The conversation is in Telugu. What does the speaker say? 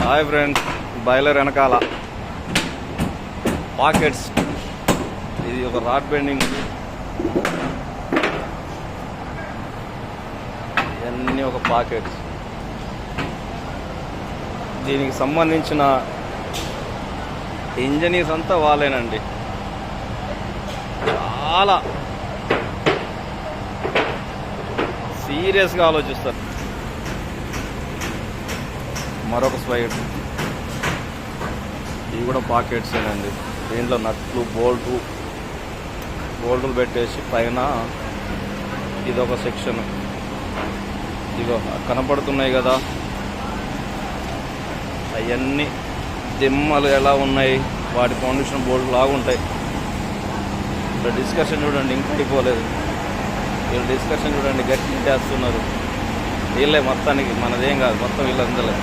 హాయ్ ఫ్రెండ్స్, బాయిలర్ వెనకాల పాకెట్స్. ఇది ఒక రాడ్ బెండింగ్. ఇవన్నీ ఒక పాకెట్స్. దీనికి సంబంధించిన ఇంజనీర్స్ అంతా వాళ్ళేనండి. చాలా సీరియస్గా ఆలోచిస్తారు. మరొక స్లైడ్. ఇవి కూడా పాకెట్సేనండి. దీంట్లో నట్లు బోల్టులు పెట్టేసి పైన ఇదొక సెక్షన్. ఇదిగో కనపడుతున్నాయి కదా, అవన్నీ దిమ్మలు ఎలా ఉన్నాయి, వాటి ఫౌండేషన్ బోల్ట్ లాగా ఉంటాయి. ఇక్కడ డిస్కషన్ చూడండి, ఇంకా అయిపోలేదు. వీళ్ళు డిస్కషన్ చూడండి, గట్టి చేస్తున్నారు. వీళ్ళే మొత్తానికి, మనదేం కాదు, మొత్తం వీళ్ళందరూ.